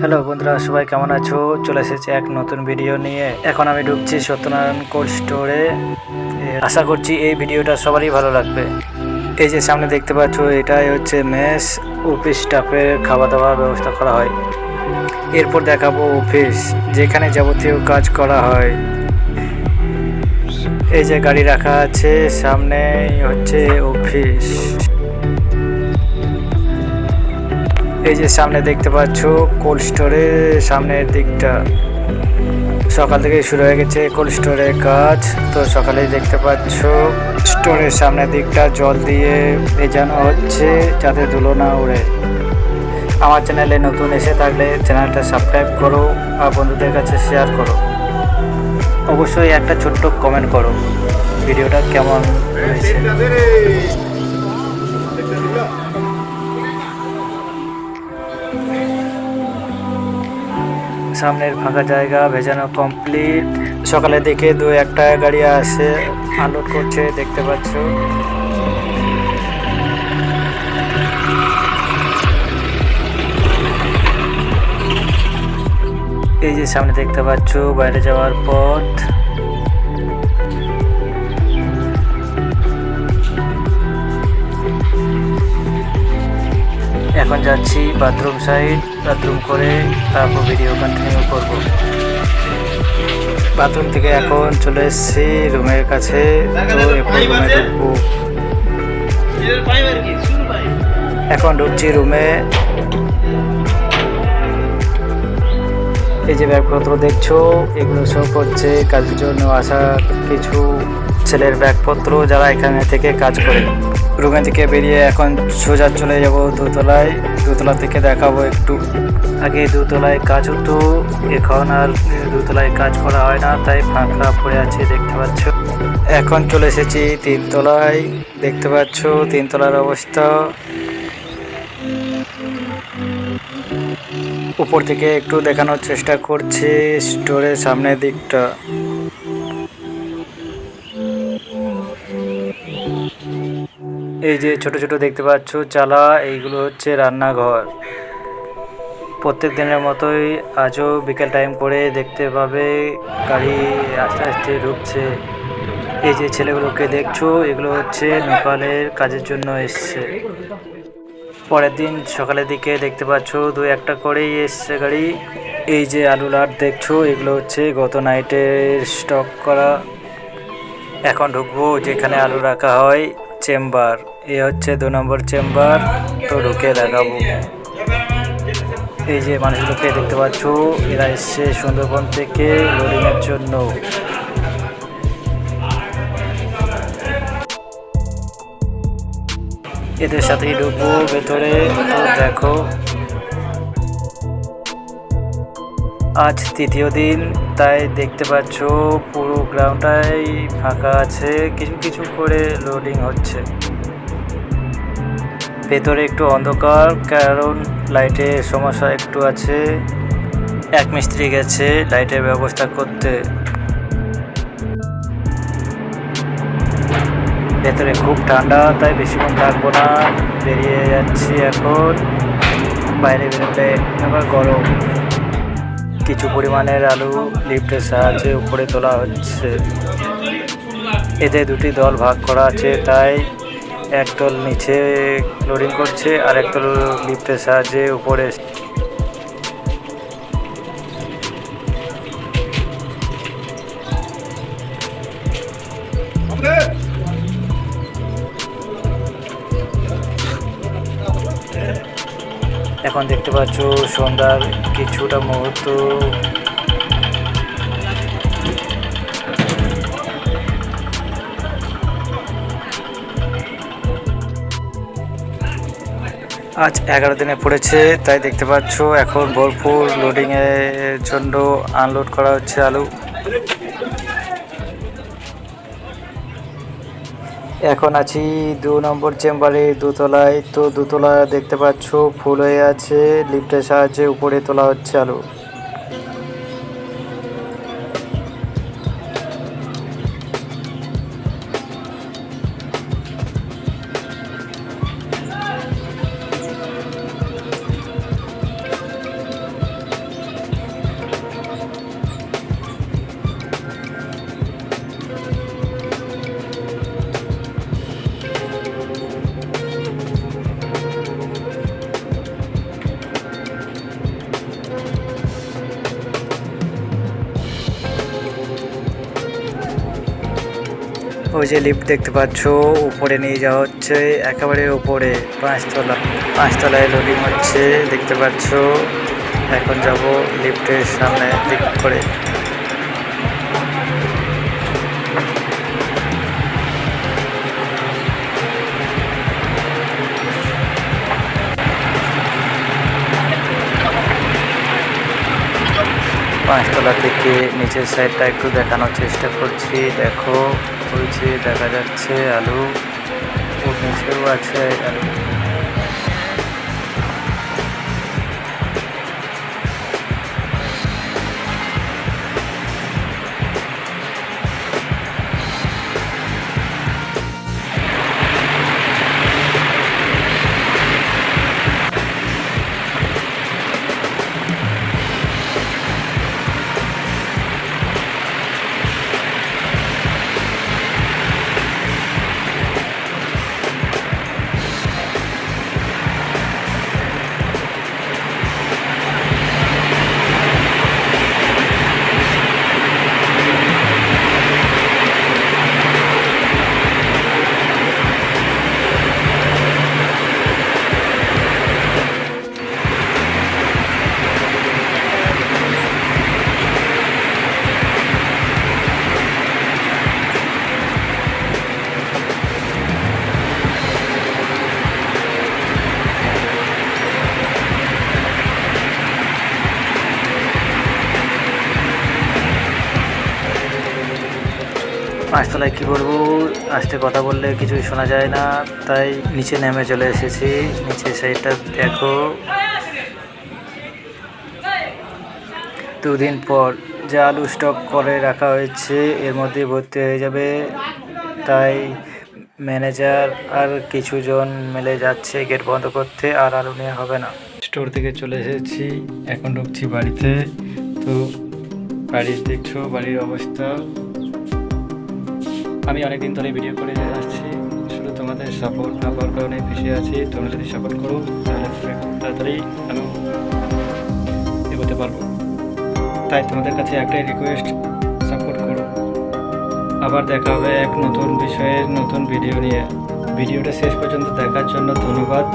Hello বন্ধুরা, সবাই কেমন আছো? চলে এসেছে এক নতুন ভিডিও নিয়ে। এখন আমি ঢুকছি সত্যনারায়ণ কোল্ড স্টোরে। আশা করছি এই ভিডিওটা সবারই ভালো লাগবে। এই যে সামনে দেখতে পাচ্ছ, এটাই হচ্ছে মেস। অফিস স্টাফের খাওয়া দাওয়ার ব্যবস্থা করা হয়। এরপর দেখাবো অফিস, যেখানে যাবতীয় কাজ করা হয়। এই যে গাড়ি রাখা আছে, সামনে হচ্ছে অফিস। এই যে সামনে দেখতে পাচ্ছ কোল্ড স্টোরের সামনের দিকটা। সকাল থেকে শুরু হয়ে গেছে কোল্ড স্টোরের কাজ। তো সকালেই দেখতে পাচ্ছ স্টোরের সামনের দিকটা জল দিয়ে ভেজানো হচ্ছে, যাতে ধুলো না উড়ে। আমার চ্যানেলে নতুন এসে থাকলে চ্যানেলটা সাবস্ক্রাইব করো আর বন্ধুদের কাছে শেয়ার করো। অবশ্যই একটা ছোট্ট কমেন্ট করো ভিডিওটা কেমন হয়েছে। সামনের ফাঁকা জায়গা ভেজানো কমপ্লিট। সকালে দেখে দু একটা গাড়ি আসে, আনলোড করছে, দেখতে পাচ্ছ। এই যে সামনে দেখতে পাচ্ছ বাইরে যাওয়ার পথ। এখন যাচ্ছি বাথরুম সাইড। বাথরুম করে তারপর ভিডিও কন্টিনিউ করব। বাথরুম থেকে এখন চলে এসেছি রুমের কাছে। তো এরপর রুমে ঢুকবো। এখন ঢুকছি রুমে। এই যে ব্যাগপত্র দেখছো, এগুলো সব হচ্ছে কাজের জন্য আসা কিছু ছেলের ব্যাগপত্র, যারা এখানে থেকে কাজ করে। রুমে থেকে বেরিয়ে এখন সোজা চলে যাব দোতলায়। দোতলা থেকে দেখাবো একটু। আগে দোতলায় কাজ হতো, এখন আর দোতলায় কাজ করা হয় না, তাই ফাঁকা পড়ে আছে, দেখতে পাচ্ছ। এখন চলে এসেছি তিনতলায়। দেখতে পাচ্ছ তিনতলার অবস্থা। উপর থেকে একটু দেখানোর চেষ্টা করছি স্টোরের সামনের দিকটা। এই যে ছোট ছোট দেখতে পাচ্ছ চালা, এইগুলো হচ্ছে রান্নাঘর। প্রত্যেক দিনের মতোই আজও বিকেল টাইম করে দেখতে পাবে গাড়ি আস্তে আস্তে ঢুকছে। এই যে ছেলেগুলোকে দেখছো, এগুলো হচ্ছে নেপালের কাজের জন্য এসছে। পরের দিন সকালের দিকে দেখতে পাচ্ছ দু একটা করেই এসছে গাড়ি। এই যে আলু লাট দেখছো, এগুলো হচ্ছে গত নাইটের স্টক করা। এখন ঢুকবো যেখানে আলু রাখা হয়, চেম্বার। এ হচ্ছে 2 নম্বর চেম্বার। তো ঢুকে দেখাবো। এই যে মানুষগুলোকে দেখতে পাচ্ছ, এরা এসছে সুন্দরবন থেকে লোডিংয়ের জন্য। এদের সাথেই ঢুকবো ভেতরে। তো দেখো, আজ তৃতীয় দিন, তাই দেখতে পাচ্ছ পুরো গ্রাউন্ডটাই ফাঁকা আছে, কিছু কিছু করে লোডিং হচ্ছে। ভেতরে একটু অন্ধকার, কারণ লাইটের সমস্যা একটু আছে। এক মিস্ত্রি গেছে লাইটের ব্যবস্থা করতে। ভেতরে খুব ঠান্ডা, তাই বেশিক্ষণ থাকবো না, বেরিয়ে যাচ্ছি এখন। বাইরে বেরোলে আবার গরম। কিছু পরিমাণের আলু লিফটের সাহায্যে উপরে তোলা হচ্ছে। এতে দুটি দল ভাগ করা আছে, তাই এক দল নিচে লোডিং করছে আর এক দল লিফটের সাহায্যে উপরে। এখন দেখতে পাচ্ছ সন্ধ্যার কিছুটা মুহূর্ত। আজ 11 দিনে পড়েছে, তাই দেখতে পাচ্ছ এখন ভরপুর লোডিংয়ের জন্য আনলোড করা হচ্ছে আলু। এখন আছি 2 নম্বর চেম্বারে, দোতলায়। তো দোতলা দেখতে পাচ্ছ ফুল হয়ে আছে, লিফটের সাহায্যে উপরে তোলা হচ্ছে আলু। ওই যে লিফট দেখতে পাচ্ছ, উপরে নিয়ে যাওয়া হচ্ছে, একেবারে উপরে 5 তলায় লোডিং হচ্ছে দেখতে পাচ্ছ। এখন যাব লিফটের সামনে দিক করে। পাঁচতলা থেকে নিচের সাইডটা একটু দেখানোর চেষ্টা করছি। দেখো ওই যে দেখা যাচ্ছে আলু, ওর নিচেও আছে আলু। পাঁচতলায় কী বলবো, আস্তে কথা বললে কিছুই শোনা যায় না, তাই নিচে নেমে চলে এসেছি। নিচের সাইডটা দেখো, 2 দিন পর যে আলু স্টক করে রাখা হয়েছে এর মধ্যে ভর্তি হয়ে যাবে, তাই ম্যানেজার আর কিছুজন মিলে যাচ্ছে গেট বন্ধ করতে, আর আলু নেওয়া হবে না। স্টোর থেকে চলে এসেছি, এখন ঢুকছি বাড়িতে। তো বাড়ির দেখছো বাড়ির অবস্থা। আমি অনেকদিন ধরে ভিডিও করে আসছি, শুধু তোমাদের সাপোর্ট না পাওয়ার কারণে পিছিয়ে আছি। তোমরা যদি সাপোর্ট করো তাহলে খুব তাড়াতাড়ি আমি এগোতে পারবো। তাই তোমাদের কাছে একটাই রিকোয়েস্ট, সাপোর্ট করো। আবার দেখা হবে এক নতুন বিষয়ের নতুন ভিডিও নিয়ে। ভিডিওটা শেষ পর্যন্ত দেখার জন্য ধন্যবাদ।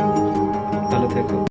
ভালো থেকো।